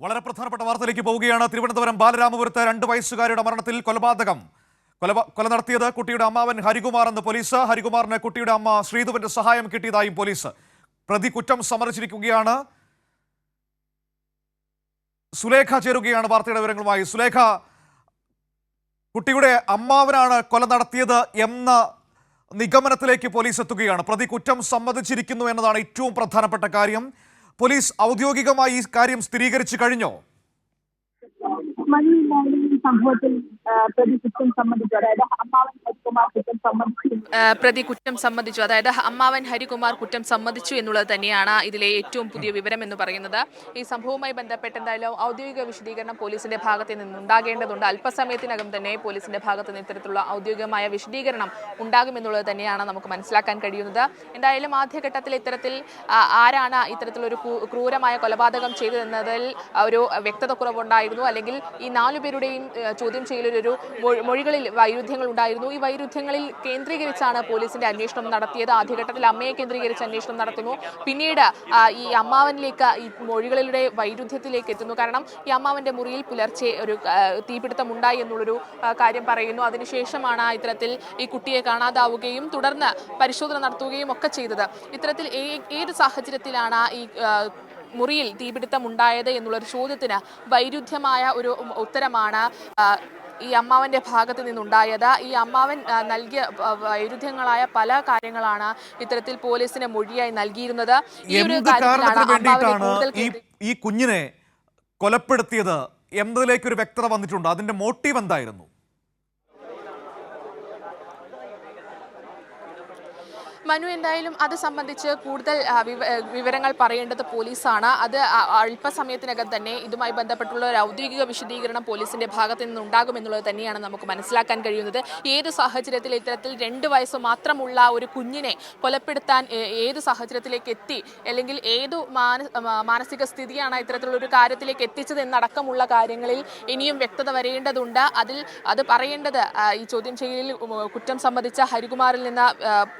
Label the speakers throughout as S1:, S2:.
S1: വളരെ പ്രധാനപ്പെട്ട വാർത്തയിലേക്ക് പോവുകയാണ്. തിരുവനന്തപുരം ബാലരാമപുരത്ത് 2 വയസ്സുകാരിയുടെ മരണത്തിൽ കൊല നടത്തിയത് കുട്ടിയുടെ അമ്മാവൻ ഹരികുമാർ എന്ന് പോലീസ്. ഹരികുമാറിന് കുട്ടിയുടെ അമ്മ ശ്രീധുവിന്റെ സഹായം കിട്ടിയതായും പോലീസ്. പ്രതി കുറ്റം സമ്മതിച്ചിരിക്കുകയാണ്. സുലേഖ ചേരുകയാണ് വാർത്തയുടെ വിവരങ്ങളുമായി. സുലേഖ, കുട്ടിയുടെ അമ്മാവനാണ് കൊല നടത്തിയത് എന്ന നിഗമനത്തിലേക്ക് പോലീസ് എത്തുകയാണ്. പ്രതി കുറ്റം സമ്മതിച്ചിരിക്കുന്നു എന്നതാണ് ഏറ്റവും പ്രധാനപ്പെട്ട കാര്യം. പോലീസ് ഔദ്യോഗികമായി ഈ കാര്യം സ്ഥിരീകരിച്ചു കഴിഞ്ഞോ?
S2: സംഭവത്തിൽ പ്രതി കുറ്റം സംബന്ധിച്ചു, അതായത് അമ്മാവൻ ഹരികുമാർ കുറ്റം സമ്മതിച്ചു എന്നുള്ളത് തന്നെയാണ് ഇതിലെ ഏറ്റവും പുതിയ വിവരം എന്ന് പറയുന്നത്. ഈ സംഭവവുമായി ബന്ധപ്പെട്ട് എന്തായാലും ഔദ്യോഗിക വിശദീകരണം പോലീസിന്റെ ഭാഗത്ത് നിന്നുണ്ടാകേണ്ടതുണ്ട്. അല്പസമയത്തിനകം തന്നെ പോലീസിന്റെ ഭാഗത്ത് നിന്ന് ഇത്തരത്തിലുള്ള ഔദ്യോഗികമായ വിശദീകരണം ഉണ്ടാകുമെന്നുള്ളത് തന്നെയാണ് നമുക്ക് മനസ്സിലാക്കാൻ കഴിയുന്നത്. എന്തായാലും ആദ്യഘട്ടത്തിൽ ഇത്തരത്തിൽ ആരാണ് ഇത്തരത്തിലൊരു ക്രൂരമായ കൊലപാതകം ചെയ്തതെന്നതിൽ ഒരു വ്യക്തത കുറവുണ്ടായിരുന്നു. അല്ലെങ്കിൽ ഈ 4 പേരുടെയും ചോദ്യം ചെയ്യലൊരു മൊഴികളിൽ വൈരുദ്ധ്യങ്ങൾ ഉണ്ടായിരുന്നു. ഈ വൈരുദ്ധ്യങ്ങളിൽ കേന്ദ്രീകരിച്ചാണ് പോലീസിന്റെ അന്വേഷണം നടത്തിയത്. ആദ്യഘട്ടത്തിൽ അമ്മയെ കേന്ദ്രീകരിച്ച് അന്വേഷണം നടത്തുന്നു. പിന്നീട് ഈ അമ്മാവനിലേക്ക് ഈ മൊഴികളിലൂടെ വൈരുദ്ധ്യത്തിലേക്ക് എത്തുന്നു. കാരണം ഈ അമ്മാവന്റെ മുറിയിൽ പുലർച്ചെ ഒരു തീപിടുത്തം ഉണ്ടായി എന്നുള്ളൊരു കാര്യം പറയുന്നു. അതിനുശേഷമാണ് ഇത്തരത്തിൽ ഈ കുട്ടിയെ കാണാതാവുകയും തുടർന്ന് പരിശോധന നടത്തുകയും ഒക്കെ ചെയ്തത്. ഇത്തരത്തിൽ ഏത് സാഹചര്യത്തിലാണ് ഈ മുറിയിൽ തീപിടുത്തം ഉണ്ടായത് എന്നുള്ളൊരു ചോദ്യത്തിന് വൈരുദ്ധ്യമായ ഒരു ഉത്തരമാണ് ഈ അമ്മാവന്റെ ഭാഗത്ത് നിന്നുണ്ടായത്. ഈ അമ്മാവൻ നൽകിയ വൈരുദ്ധ്യങ്ങളായ പല കാര്യങ്ങളാണ് ഇത്തരത്തിൽ പോലീസിന് മൊഴിയായി നൽകിയിരുന്നത്. ഈ ഒരു കാര്യത്തിലാണ്
S1: ഈ കുഞ്ഞിനെ കൊലപ്പെടുത്തിയത് എന്നതിലേക്ക് ഒരു വ്യക്തത വന്നിട്ടുണ്ട്. അതിന്റെ മോട്ടീവ് എന്തായിരുന്നു?
S3: മനു, എന്തായാലും അത് സംബന്ധിച്ച് കൂടുതൽ വിവരങ്ങൾ പറയേണ്ടത് പോലീസാണ്. അത് അല്പസമയത്തിനകം തന്നെ ഇതുമായി ബന്ധപ്പെട്ടുള്ള ഒരു ഔദ്യോഗിക വിശദീകരണം പോലീസിന്റെ ഭാഗത്ത് നിന്നുണ്ടാകുമെന്നുള്ളത് തന്നെയാണ് നമുക്ക് മനസ്സിലാക്കാൻ കഴിയുന്നത്. ഏത് സാഹചര്യത്തിൽ ഇത്തരത്തിൽ 2 വയസ്സ് മാത്രമുള്ള ഒരു കുഞ്ഞിനെ കൊലപ്പെടുത്താൻ ഏത് സാഹചര്യത്തിലേക്ക് എത്തി, അല്ലെങ്കിൽ ഏതു മാനസിക സ്ഥിതിയാണ് ഇത്തരത്തിലുള്ള ഒരു കാര്യത്തിലേക്ക് എത്തിച്ചത് എന്നടക്കമുള്ള കാര്യങ്ങളിൽ ഇനിയും വ്യക്തത വരേണ്ടതുണ്ട്. അത് പറയേണ്ടത് ഈ ചോദ്യം ചെയ്യലിൽ കുറ്റം സംബന്ധിച്ച ഹരികുമാറിൽ നിന്ന്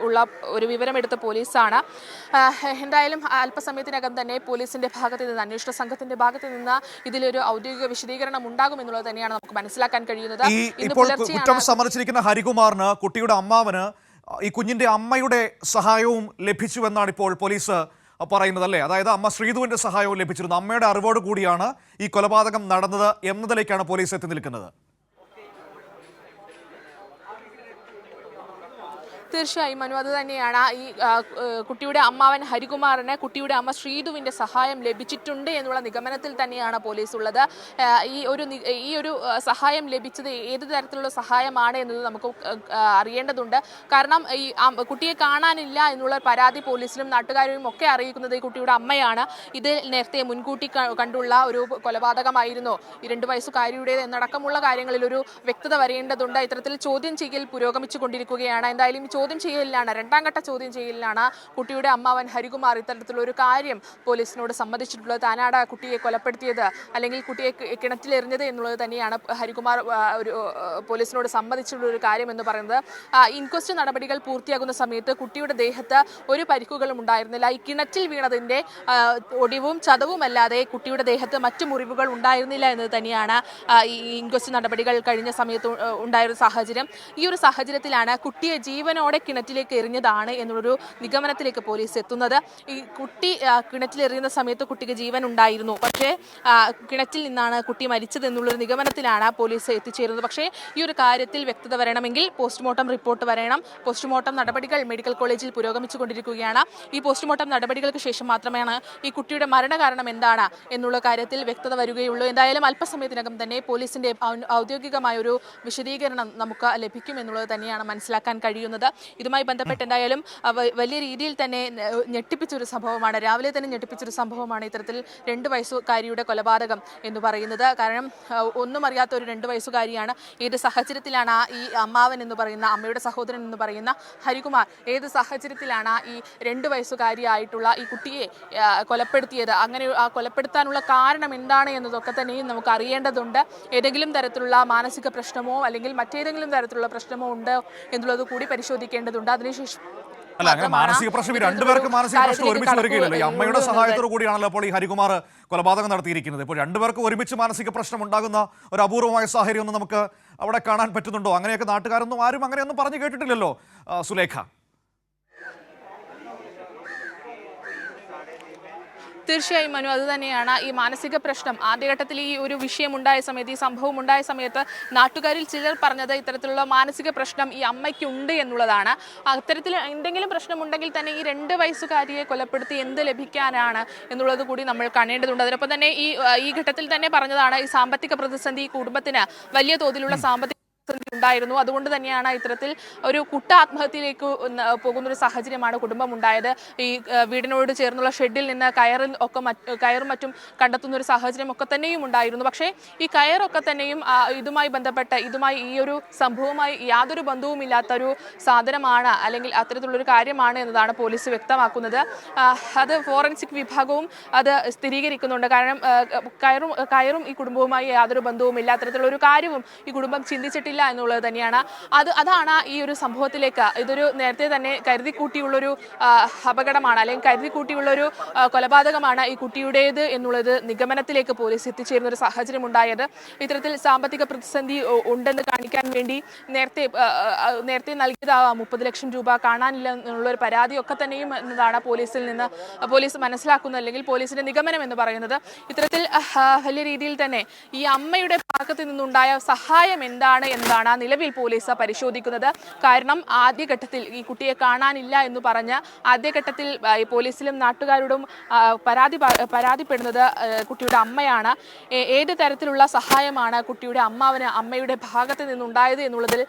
S3: ഉള്ള ഒരു വിവരമെടുത്ത പോലീസാണ്. എന്തായാലും അല്പസമയത്തിനകം തന്നെ പോലീസിന്റെ ഭാഗത്ത് നിന്ന്, അന്വേഷണ സംഘത്തിന്റെ ഭാഗത്ത് നിന്ന് ഇതിലൊരു ഔദ്യോഗിക വിശദീകരണം ഉണ്ടാകുമെന്നുള്ളത് തന്നെയാണ് നമുക്ക് മനസ്സിലാക്കാൻ കഴിയുന്നത്.
S1: കുറ്റം സമ്മതിച്ചിരിക്കുന്ന ഹരികുമാറിന്, കുട്ടിയുടെ അമ്മാവന് ഈ കുഞ്ഞിന്റെ അമ്മയുടെ സഹായവും ലഭിച്ചുവെന്നാണ് ഇപ്പോൾ പോലീസ് പറയുന്നത്, അല്ലേ? അതായത് അമ്മ ശ്രീധുവിന്റെ സഹായവും ലഭിച്ചിരുന്നു. അമ്മയുടെ അറിവോട് കൂടിയാണ് ഈ കൊലപാതകം നടന്നത് എന്നതിലേക്കാണ് പോലീസ് എത്തി നിൽക്കുന്നത്.
S3: തീർച്ചയായും മനു, അത് തന്നെയാണ്. ഈ കുട്ടിയുടെ അമ്മാവൻ ഹരികുമാറിന് കുട്ടിയുടെ അമ്മ ശ്രീധുവിന്റെ സഹായം ലഭിച്ചിട്ടുണ്ട് എന്നുള്ള നിഗമനത്തിൽ തന്നെയാണ് പോലീസ് ഉള്ളത്. ഈ ഒരു സഹായം ലഭിച്ചത് ഏത് തരത്തിലുള്ള സഹായമാണ് എന്നത് നമുക്ക് അറിയേണ്ടതുണ്ട്. കാരണം ഈ കുട്ടിയെ കാണാനില്ല എന്നുള്ള പരാതി പോലീസിലും നാട്ടുകാരെയും ഒക്കെ അറിയിക്കുന്നത് ഈ കുട്ടിയുടെ അമ്മയാണ്. ഇത് നേരത്തെ മുൻകൂട്ടി കണ്ടുള്ള ഒരു കൊലപാതകമായിരുന്നു ഈ 2 വയസ്സുകാരിയുടേത് എന്നടക്കമുള്ള കാര്യങ്ങളിൽ ഒരു വ്യക്തത വരേണ്ടതുണ്ട്. ഇത്തരത്തിൽ ചോദ്യം ചെയ്യൽ പുരോഗമിച്ചു കൊണ്ടിരിക്കുകയാണ്. എന്തായാലും ചോദ്യം ചെയ്യലിലാണ്, 2ാം ഘട്ട ചോദ്യം ചെയ്യലിലാണ് കുട്ടിയുടെ അമ്മാവൻ ഹരികുമാർ ഇത്തരത്തിലുള്ള ഒരു കാര്യം പോലീസിനോട് സമ്മതിച്ചിട്ടുള്ളത്. താനാണ് കുട്ടിയെ കൊലപ്പെടുത്തിയത് അല്ലെങ്കിൽ കുട്ടിയെ കിണറ്റിലെറിഞ്ഞത് എന്നുള്ളത് തന്നെയാണ് ഹരികുമാർ പോലീസിനോട് സമ്മതിച്ചിട്ടുള്ള ഒരു കാര്യം എന്ന് പറയുന്നത്. ഇൻക്വസ്റ്റ് നടപടികൾ പൂർത്തിയാകുന്ന സമയത്ത് കുട്ടിയുടെ ദേഹത്ത് ഒരു പരിക്കുകളും ഉണ്ടായിരുന്നില്ല. ഈ കിണറ്റിൽ വീണതിന്റെ ഒടിവും ചതവുമല്ലാതെ കുട്ടിയുടെ ദേഹത്ത് മറ്റു മുറിവുകൾ ഉണ്ടായിരുന്നില്ല എന്നത് തന്നെയാണ് ഈ ഇൻക്വസ്റ്റ് നടപടികൾ കഴിഞ്ഞ സമയത്ത് ഉണ്ടായൊരു സാഹചര്യം. ഈ ഒരു സാഹചര്യത്തിലാണ് കുട്ടിയെ ജീവനോടെ കിണറ്റിലേക്ക് എറിഞ്ഞതാണ് എന്നുള്ളൊരു നിഗമനത്തിലേക്ക് പോലീസ് എത്തുന്നത്. ഈ കുട്ടി കിണറ്റിലെറിയുന്ന സമയത്ത് കുട്ടിക്ക് ജീവൻ ഉണ്ടായിരുന്നു, പക്ഷേ കിണറ്റിൽ നിന്നാണ് കുട്ടി മരിച്ചത് എന്നുള്ളൊരു നിഗമനത്തിലാണ് പോലീസ് എത്തിച്ചേരുന്നത്. പക്ഷേ ഈ ഒരു കാര്യത്തിൽ വ്യക്തത വരണമെങ്കിൽ പോസ്റ്റ്മോർട്ടം റിപ്പോർട്ട് വരണം. പോസ്റ്റ്മോർട്ടം നടപടികൾ മെഡിക്കൽ കോളേജിൽ പുരോഗമിച്ചുകൊണ്ടിരിക്കുകയാണ്. ഈ പോസ്റ്റ്മോർട്ടം നടപടികൾക്ക് ശേഷം മാത്രമാണ് ഈ കുട്ടിയുടെ മരണകാരണം എന്താണ് എന്നുള്ള കാര്യത്തിൽ വ്യക്തത വരികയുള്ളൂ. എന്തായാലും അല്പസമയത്തിനകം തന്നെ പോലീസിന്റെ ഔദ്യോഗികമായ ഒരു വിശദീകരണം നമുക്ക് ലഭിക്കുമെന്നുള്ളത് തന്നെയാണ് മനസ്സിലാക്കാൻ കഴിയുന്നത്. ഇതുമായി ബന്ധപ്പെട്ട് എന്തായാലും വലിയ രീതിയിൽ തന്നെ ഞെട്ടിപ്പിച്ചൊരു സംഭവമാണ്, രാവിലെ തന്നെ ഞെട്ടിപ്പിച്ചൊരു സംഭവമാണ് ഇത്തരത്തിൽ 2 വയസ്സുകാരിയുടെ കൊലപാതകം എന്ന് പറയുന്നത്. കാരണം ഒന്നും അറിയാത്ത ഒരു 2 വയസ്സുകാരിയാണ്. ഏത് സാഹചര്യത്തിലാണ് ഈ അമ്മാവൻ എന്ന് പറയുന്ന, അമ്മയുടെ സഹോദരൻ എന്ന് പറയുന്ന ഹരികുമാർ ഏത് സാഹചര്യത്തിലാണ് ഈ 2 വയസ്സുകാരിയായിട്ടുള്ള ഈ കുട്ടിയെ കൊലപ്പെടുത്തിയത്, അങ്ങനെ കൊലപ്പെടുത്താനുള്ള കാരണം എന്താണ് എന്നതൊക്കെ തന്നെയും നമുക്ക് അറിയേണ്ടതുണ്ട്. ഏതെങ്കിലും തരത്തിലുള്ള മാനസിക പ്രശ്നമോ അല്ലെങ്കിൽ മറ്റേതെങ്കിലും തരത്തിലുള്ള പ്രശ്നമോ ഉണ്ട് എന്നുള്ളത് കൂടി പരിശോധിക്കേണ്ടതുണ്ട്. അതിനുശേഷം
S1: അല്ല, അങ്ങനെ മാനസിക പ്രശ്നം ഈ രണ്ടുപേർക്ക് മാനസിക പ്രശ്നം ഒരുമിച്ച് വരികയില്ലല്ലോ. ഈ അമ്മയുടെ സഹായത്തോടു കൂടിയാണല്ലോ അപ്പോൾ ഈ ഹരികുമാർ കൊലപാതകം നടത്തിയിരിക്കുന്നത്. ഇപ്പോൾ രണ്ടുപേർക്ക് ഒരുമിച്ച് മാനസിക പ്രശ്നം ഉണ്ടാകുന്ന ഒരു അപൂർവമായ സാഹചര്യം ഒന്നും നമുക്ക് അവിടെ കാണാൻ പറ്റുന്നുണ്ടോ? അങ്ങനെയൊക്കെ നാട്ടുകാരൊന്നും ആരും അങ്ങനെയൊന്നും പറഞ്ഞു കേട്ടിട്ടില്ലല്ലോ സുലേഖ.
S3: തീർച്ചയായും മനു, അത് തന്നെയാണ് ഈ മാനസിക പ്രശ്നം. ആദ്യഘട്ടത്തിൽ ഈ ഒരു വിഷയം ഉണ്ടായ സമയത്ത്, ഈ സംഭവം ഉണ്ടായ സമയത്ത് നാട്ടുകാരിൽ ചിലർ പറഞ്ഞത് ഇത്തരത്തിലുള്ള മാനസിക പ്രശ്നം ഈ അമ്മയ്ക്കുണ്ട് എന്നുള്ളതാണ്. അത്തരത്തിൽ എന്തെങ്കിലും പ്രശ്നമുണ്ടെങ്കിൽ തന്നെ ഈ 2 വയസ്സുകാരിയെ കൊലപ്പെടുത്തി എന്ത് ലഭിക്കാനാണ് എന്നുള്ളത് കൂടി നമ്മൾ കാണേണ്ടതുണ്ട്. അതിനൊപ്പം തന്നെ ഈ ഘട്ടത്തിൽ തന്നെ പറഞ്ഞതാണ് ഈ സാമ്പത്തിക പ്രതിസന്ധി, കുടുംബത്തിന് വലിയ തോതിലുള്ള സാമ്പത്തിക ഉണ്ടായിരുന്നു. അതുകൊണ്ട് തന്നെയാണ് ഇത്തരത്തിൽ ഒരു ആത്മഹത്യയിലേക്ക് പോകുന്നൊരു സാഹചര്യമാണ് കുടുംബം ഉണ്ടായത്. ഈ വീടിനോട് ചേർന്നുള്ള ഷെഡിൽ നിന്ന് കയറും മറ്റും കണ്ടെത്തുന്ന ഒരു സാഹചര്യം ഒക്കെ തന്നെയും ഉണ്ടായിരുന്നു. പക്ഷേ ഈ കയറൊക്കെ തന്നെയും ഇതുമായി ബന്ധപ്പെട്ട് ഈ ഒരു സംഭവവുമായി യാതൊരു ബന്ധവുമില്ലാത്തൊരു സാധനമാണ്, അല്ലെങ്കിൽ അത്തരത്തിലുള്ളൊരു കാര്യമാണ് എന്നതാണ് പോലീസ് വ്യക്തമാക്കുന്നത്. അത് ഫോറൻസിക് വിഭാഗവും അത് സ്ഥിരീകരിക്കുന്നുണ്ട്. കാരണം കയറും ഈ കുടുംബവുമായി യാതൊരു ബന്ധവുമില്ല, അത്തരത്തിലുള്ള ഒരു കാര്യവും ഈ കുടുംബം ചിന്തിച്ചിട്ടില്ല എന്നുള്ളത് തന്നെയാണ്. അതാണ് ഈ ഒരു സംഭവത്തിലേക്ക്, ഇതൊരു നേരത്തെ തന്നെ കരുതിക്കൂട്ടിയുള്ളൊരു അപകടമാണ്, അല്ലെങ്കിൽ കരുതിക്കൂട്ടിയുള്ളൊരു കൊലപാതകമാണ് ഈ കുട്ടിയുടേത് എന്നുള്ളത് നിഗമനത്തിലേക്ക് പോലീസ് എത്തിച്ചേരുന്ന ഒരു സാഹചര്യം ഉണ്ടായത്. ഇത്തരത്തിൽ സാമ്പത്തിക പ്രതിസന്ധി ഉണ്ടെന്ന് കാണിക്കാൻ വേണ്ടി നേരത്തെ നൽകിയതാവാം 30 ലക്ഷം രൂപ കാണാനില്ല എന്നുള്ളൊരു പരാതിയൊക്കെ തന്നെയും എന്നതാണ് പോലീസ് മനസ്സിലാക്കുന്നത്, അല്ലെങ്കിൽ പോലീസിന്റെ നിഗമനം എന്ന് പറയുന്നത്. ഇത്തരത്തിൽ വലിയ രീതിയിൽ തന്നെ ഈ അമ്മയുടെ ഭാഗത്ത് നിന്നുണ്ടായ സഹായം എന്താണ് എന്നതാണ് നിലവിൽ പോലീസ് പരിശോധിക്കുന്നത്. കാരണം ആദ്യഘട്ടത്തിൽ ഈ കുട്ടിയെ കാണാനില്ല എന്ന് പറഞ്ഞ് ആദ്യഘട്ടത്തിൽ പോലീസിലും നാട്ടുകാരോടും പരാതിപ്പെടുന്നത് കുട്ടിയുടെ അമ്മയാണ്. ഏത് തരത്തിലുള്ള സഹായമാണ് കുട്ടിയുടെ അമ്മയുടെ ഭാഗത്ത് നിന്നുണ്ടായത് എന്നുള്ളതിൽ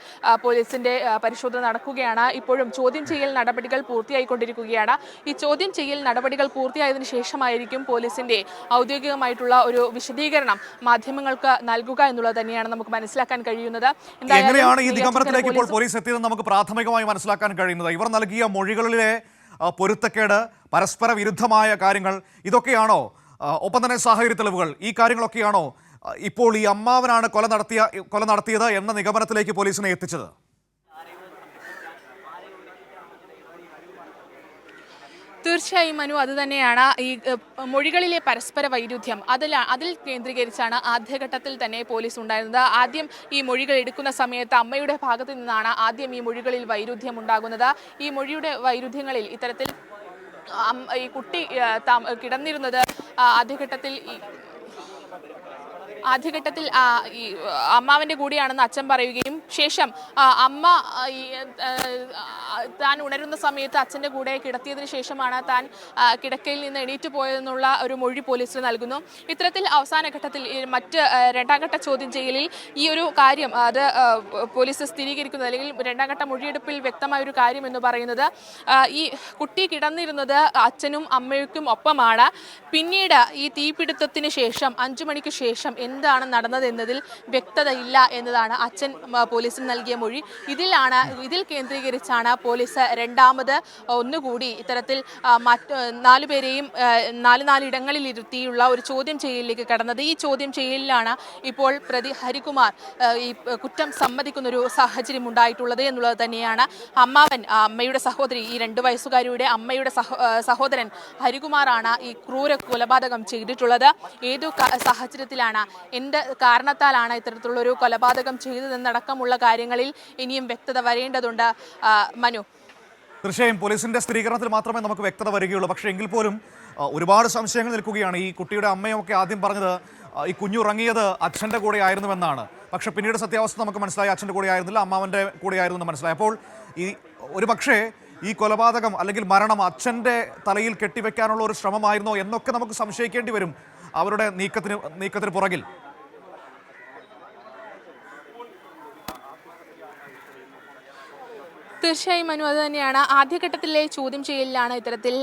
S3: പോലീസിന്റെ പരിശോധന നടക്കുകയാണ്. ഇപ്പോഴും ചോദ്യം ചെയ്യൽ നടപടികൾ പൂർത്തിയായിക്കൊണ്ടിരിക്കുകയാണ്. ഈ ചോദ്യം ചെയ്യൽ നടപടികൾ പൂർത്തിയായതിനു ശേഷമായിരിക്കും പോലീസിന്റെ ഔദ്യോഗികമായിട്ടുള്ള ഒരു വിശദീകരണം മാധ്യമങ്ങൾക്ക് നൽകുക എന്നുള്ളത് തന്നെയാണ് നമുക്ക് മനസ്സിലാക്കാൻ കഴിയുന്നത്.
S1: എങ്ങനെയാണ് ഈ നിഗമനത്തിലേക്ക് ഇപ്പോൾ പോലീസ് എത്തിയതെന്ന് നമുക്ക് പ്രാഥമികമായി മനസ്സിലാക്കാൻ കഴിയുന്നത്? ഇവർ നൽകിയ മൊഴികളിലെ പൊരുത്തക്കേട്, പരസ്പര വിരുദ്ധമായ കാര്യങ്ങൾ, ഇതൊക്കെയാണോ? ഒപ്പം തന്നെ സാഹചര്യ തെളിവുകൾ, ഈ കാര്യങ്ങളൊക്കെയാണോ ഇപ്പോൾ ഈ അമ്മാവനാണ് കൊല നടത്തിയത് എന്ന നിഗമനത്തിലേക്ക് പോലീസിനെ എത്തിച്ചത്?
S3: തീർച്ചയായും മനു, അത് തന്നെയാണ് ഈ മൊഴികളിലെ പരസ്പര വൈരുദ്ധ്യം. അതിൽ കേന്ദ്രീകരിച്ചാണ് ആദ്യഘട്ടത്തിൽ തന്നെ പോലീസ് ഉണ്ടായിരുന്നത്. ആദ്യം ഈ മൊഴികൾ എടുക്കുന്ന സമയത്ത് അമ്മയുടെ ഭാഗത്തു നിന്നാണ് ആദ്യം ഈ മൊഴികളിൽ വൈരുദ്ധ്യം ഉണ്ടാകുന്നത്. ഈ മൊഴിയുടെ വൈരുദ്ധ്യങ്ങളിൽ ഇത്തരത്തിൽ ഈ കുട്ടി കിടന്നിരുന്നത് ആദ്യഘട്ടത്തിൽ ഈ അമ്മാവന്റെ കൂടെയാണെന്ന് അച്ഛൻ പറയുകയും ശേഷം അമ്മ താൻ ഉണരുന്ന സമയത്ത് അച്ഛൻ്റെ കൂടെ കിടത്തിയതിനു ശേഷമാണ് താൻ കിടക്കയിൽ നിന്ന് എണീറ്റ് പോയതെന്നുള്ള ഒരു മൊഴി പോലീസിന് നൽകുന്നു. ഇത്തരത്തിൽ അവസാന ഘട്ടത്തിൽ രണ്ടാം ഘട്ട ചോദ്യം ചെയ്യലിൽ ഈ ഒരു കാര്യം അത് പോലീസ് സ്ഥിരീകരിക്കുന്നത്, അല്ലെങ്കിൽ രണ്ടാം ഘട്ട മൊഴിയെടുപ്പിൽ വ്യക്തമായ ഒരു കാര്യം എന്ന് പറയുന്നത് ഈ കുട്ടി കിടന്നിരുന്നത് അച്ഛനും അമ്മയ്ക്കും ഒപ്പമാണ്. പിന്നീട് ഈ തീപിടുത്തത്തിന് ശേഷം 5 മണിക്ക് ശേഷം എന്താണ് നടന്നത് എന്നതിൽ വ്യക്തതയില്ല എന്നതാണ് അച്ഛൻ പോലീസിന് നൽകിയ മൊഴി. ഇതിൽ കേന്ദ്രീകരിച്ചാണ് പോലീസ് രണ്ടാമത് ഒന്നുകൂടി ഇത്തരത്തിൽ 4 പേരെയും 4 ഇടങ്ങളിൽ ഇരുത്തിയുള്ള ഒരു ചോദ്യം ചെയ്യലിലേക്ക് കടന്നത്. ഈ ചോദ്യം ചെയ്യലിലാണ് ഇപ്പോൾ പ്രതി ഹരികുമാർ ഈ കുറ്റം സമ്മതിക്കുന്നൊരു സാഹചര്യം ഉണ്ടായിട്ടുള്ളത് എന്നുള്ളത് തന്നെയാണ്. അമ്മയുടെ സഹോദരി, ഈ 2 വയസ്സുകാരിയുടെ അമ്മയുടെ സഹോദരൻ ഹരികുമാറാണ് ഈ ക്രൂര കൊലപാതകം ചെയ്തിട്ടുള്ളത്. ഏതു സാഹചര്യത്തിലാണ്, എന്ത് കാരണത്താലാണ് ഇത്തരത്തിലുള്ള ഒരു കൊലപാതകം ചെയ്തതെന്നടക്കമുള്ള കാര്യങ്ങളിൽ ഇനിയും വ്യക്തത വരേണ്ടതുണ്ട് മനു.
S1: തീർച്ചയായും പോലീസിന്റെ സ്ഥിരീകരണത്തിൽ മാത്രമേ നമുക്ക് വ്യക്തത വരികയുള്ളൂ. പക്ഷേ എങ്കിൽ പോലും ഒരുപാട് സംശയങ്ങൾ നിൽക്കുകയാണ്. ഈ കുട്ടിയുടെ അമ്മയൊക്കെ ആദ്യം പറഞ്ഞത് ഈ കുഞ്ഞുറങ്ങിയത് അച്ഛൻ്റെ കൂടെ ആയിരുന്നുവെന്നാണ്. പക്ഷേ പിന്നീട് സത്യാവസ്ഥ നമുക്ക് മനസ്സിലായി, അച്ഛൻ്റെ കൂടെ ആയിരുന്നില്ല, അമ്മാവൻ്റെ കൂടെ ആയിരുന്നു എന്ന് മനസ്സിലായി. അപ്പോൾ ഒരു പക്ഷേ ഈ കൊലപാതകം അല്ലെങ്കിൽ മരണം അച്ഛൻ്റെ തലയിൽ കെട്ടിവെക്കാനുള്ള ഒരു ശ്രമമായിരുന്നോ എന്നൊക്കെ നമുക്ക് സംശയിക്കേണ്ടി വരും അവരുടെ നീക്കത്തിന് പുറകിൽ.
S3: തീർച്ചയായും മനു, അത് തന്നെയാണ്. ആദ്യഘട്ടത്തിലെ ചോദ്യം ചെയ്യലിലാണ് ഇത്തരത്തിൽ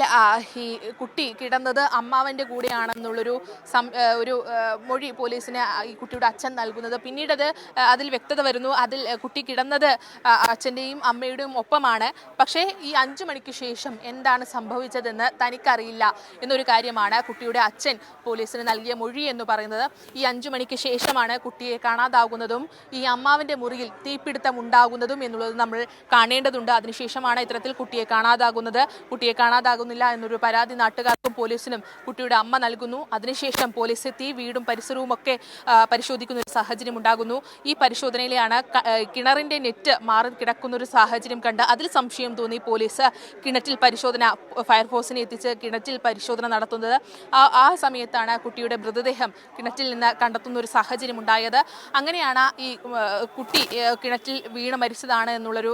S3: ഈ കുട്ടി കിടന്നത് അമ്മാവൻ്റെ കൂടെയാണെന്നുള്ളൊരു മൊഴി പോലീസിന് ഈ കുട്ടിയുടെ അച്ഛൻ നൽകുന്നത്. പിന്നീട് അതിൽ വ്യക്തത വരുന്നു, അതിൽ കുട്ടി കിടന്നത് അച്ഛൻ്റെയും അമ്മയുടെയും ഒപ്പമാണ്. പക്ഷേ ഈ 5 മണിക്ക് ശേഷം എന്താണ് സംഭവിച്ചതെന്ന് തനിക്കറിയില്ല എന്നൊരു കാര്യമാണ് കുട്ടിയുടെ അച്ഛൻ പോലീസിന് നൽകിയ മൊഴി എന്ന് പറയുന്നത്. ഈ 5 മണിക്ക് ശേഷമാണ് കുട്ടിയെ കാണാതാകുന്നതും ഈ അമ്മാവൻ്റെ മുറിയിൽ തീപിടുത്തം ഉണ്ടാകുന്നതും എന്നുള്ളത് നമ്മൾ കാണേണ്ടത്. അറിയേണ്ടതുണ്ട്. അതിനുശേഷമാണ് ഇത്തരത്തിൽ കുട്ടിയെ കാണാതാകുന്നത്. കുട്ടിയെ കാണാതാകുന്നില്ല എന്നൊരു പരാതി നാട്ടുകാർക്കും പോലീസിനും കുട്ടിയുടെ അമ്മ നൽകുന്നു. അതിനുശേഷം പോലീസ് എത്തി വീടും പരിസരവും ഒക്കെ പരിശോധിക്കുന്ന ഒരു സാഹചര്യം ഉണ്ടാകുന്നു. ഈ പരിശോധനയിലാണ് കിണറിന്റെ നെറ്റ് മാറി കിടക്കുന്ന ഒരു സാഹചര്യം കണ്ട് അതിൽ സംശയം തോന്നി പോലീസ് കിണറ്റിൽ പരിശോധന ഫയർഫോഴ്സിനെ എത്തിച്ച് കിണറ്റിൽ പരിശോധന നടത്തുന്നത്. ആ സമയത്താണ് കുട്ടിയുടെ മൃതദേഹം കിണറ്റിൽ നിന്ന് കണ്ടെത്തുന്ന ഒരു സാഹചര്യം ഉണ്ടായത്. അങ്ങനെയാണ് ഈ കുട്ടി കിണറ്റിൽ വീണ് മരിച്ചതാണ് എന്നുള്ളൊരു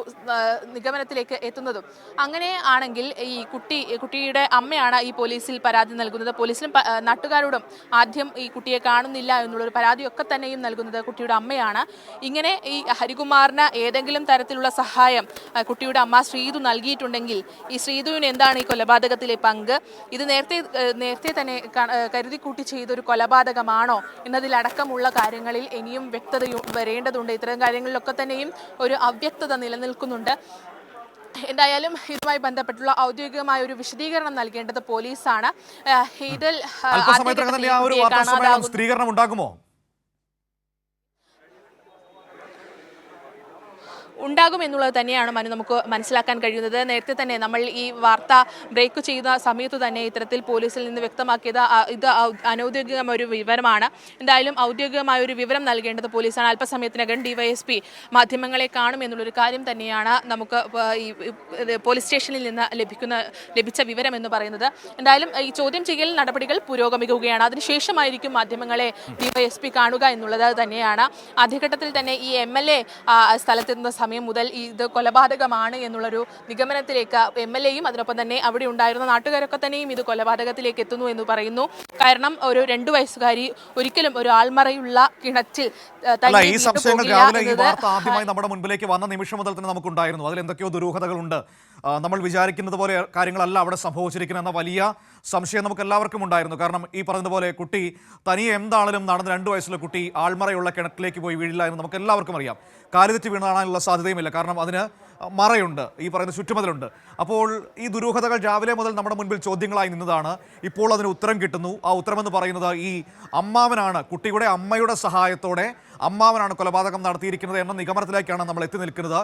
S3: നിഗമനത്തിലേക്ക് എത്തുന്നതും. അങ്ങനെ ആണെങ്കിൽ ഈ കുട്ടിയുടെ അമ്മയാണ് ഈ പോലീസിൽ പരാതി നൽകുന്നത്. പോലീസിലും നാട്ടുകാരോടും ആദ്യം ഈ കുട്ടിയെ കാണുന്നില്ല എന്നുള്ളൊരു പരാതിയൊക്കെ തന്നെയും നൽകുന്നത് കുട്ടിയുടെ അമ്മയാണ്. ഇങ്ങനെ ഈ ഹരികുമാറിന് ഏതെങ്കിലും തരത്തിലുള്ള സഹായം കുട്ടിയുടെ അമ്മ ശ്രീതു നൽകിയിട്ടുണ്ടെങ്കിൽ ഈ ശ്രീതുവിന് എന്താണ് ഈ കൊലപാതകത്തിലെ പങ്ക്, ഇത് നേരത്തെ തന്നെ കരുതിക്കൂട്ടി ചെയ്തൊരു കൊലപാതകമാണോ എന്നതിലടക്കമുള്ള കാര്യങ്ങളിൽ ഇനിയും വ്യക്തത വരേണ്ടതുണ്ട്. ഇത്തരം കാര്യങ്ങളിലൊക്കെ തന്നെയും ഒരു അവ്യക്തത നിലനിൽക്കുന്നുണ്ട്. എന്തായാലും ഇതുമായി ബന്ധപ്പെട്ടുള്ള ഔദ്യോഗികമായ ഒരു വിശദീകരണം നൽകേണ്ടത് പോലീസാണ്. ഇതിൽ
S1: അല്പസമയത്തിനകം തന്നെ ആ ഒരു വാർത്താസമ്മേളനം സ്ഥിരീകരണം ഉണ്ടാകുമോ?
S3: ഉണ്ടാകുമെന്നുള്ളത് തന്നെയാണ് മനു നമുക്ക് മനസ്സിലാക്കാൻ കഴിയുന്നത്. നേരത്തെ തന്നെ നമ്മൾ ഈ വാർത്ത ബ്രേക്ക് ചെയ്ത സമയത്ത് തന്നെ ഇത്തരത്തിൽ പോലീസിൽ നിന്ന് വ്യക്തമാക്കിയത് ഇത് അനൗദ്യോഗികമായ ഒരു വിവരമാണ്. എന്തായാലും ഔദ്യോഗികമായ ഒരു വിവരം നൽകേണ്ടത് പോലീസാണ്. അല്പസമയത്തിനകം ഡിവൈഎസ്പി മാധ്യമങ്ങളെ കാണുമെന്നുള്ളൊരു കാര്യം തന്നെയാണ് നമുക്ക് ഈ പോലീസ് സ്റ്റേഷനിൽ നിന്ന് ലഭിച്ച വിവരം എന്ന് പറയുന്നത്. എന്തായാലും ഈ ചോദ്യം ചെയ്യൽ നടപടികൾ പുരോഗമിക്കുകയാണ്. അതിനുശേഷമായിരിക്കും മാധ്യമങ്ങളെ ഡിവൈഎസ്പി കാണുക എന്നുള്ളത് തന്നെയാണ്. ആദ്യഘട്ടത്തിൽ തന്നെ ഈ MLA സ്ഥലത്തെത്തുന്ന സമയം മുതൽ ഇത് കൊലപാതകമാണ് എന്നുള്ളൊരു നിഗമനത്തിലേക്ക് MLAയും അതിനൊപ്പം തന്നെ അവിടെ ഉണ്ടായിരുന്ന നാട്ടുകാരൊക്കെ തന്നെയും ഇത് കൊലപാതകത്തിലേക്ക് എത്തുന്നു എന്ന് പറയുന്നു. കാരണം ഒരു 2 വയസ്സുകാരി ഒരിക്കലും ഒരു ആൾമറയുള്ള കിണറ്റിൽ
S1: ഈ സംശയങ്ങൾ രാവിലെ ഈ വാർത്ത ആദ്യമായി നമ്മുടെ മുൻപിലേക്ക് വന്ന നിമിഷം മുതൽ തന്നെ നമുക്കുണ്ടായിരുന്നു. അതിൽ എന്തൊക്കെയോ ദുരൂഹതകളുണ്ട്, നമ്മൾ വിചാരിക്കുന്നത് പോലെ കാര്യങ്ങളല്ല അവിടെ സംഭവിച്ചിരിക്കുന്ന എന്ന വലിയ സംശയം നമുക്ക് എല്ലാവർക്കും ഉണ്ടായിരുന്നു. കാരണം ഈ പറഞ്ഞതുപോലെ കുട്ടി തനിയെ എന്താണെങ്കിലും നടന്ന് 2 വയസ്സുള്ള കുട്ടി ആൾമറയുള്ള കിണറ്റിലേക്ക് പോയി വീഴില്ല എന്ന് നമുക്ക് എല്ലാവർക്കും അറിയാം. കാലുതെറ്റി വീണാനുള്ള സാധ്യതയുമില്ല, കാരണം അതിന് മറയുണ്ട്, ഈ പറയുന്ന ചുറ്റുമതിലുണ്ട്. അപ്പോൾ ഈ ദുരൂഹതകൾ രാവിലെ മുതൽ നമ്മുടെ മുൻപിൽ ചോദ്യങ്ങളായി നിന്നതാണ്. ഇപ്പോൾ അതിന് ഉത്തരം കിട്ടുന്നു. ആ ഉത്തരമെന്ന് പറയുന്നത് ഈ അമ്മാവനാണ്, കുട്ടിയുടെ അമ്മയുടെ സഹായത്തോടെ അമ്മാവനാണ് കൊലപാതകം നടത്തിയിരിക്കുന്നത് എന്ന നിഗമനത്തിലേക്കാണ് നമ്മൾ എത്തി നിൽക്കുന്നത്.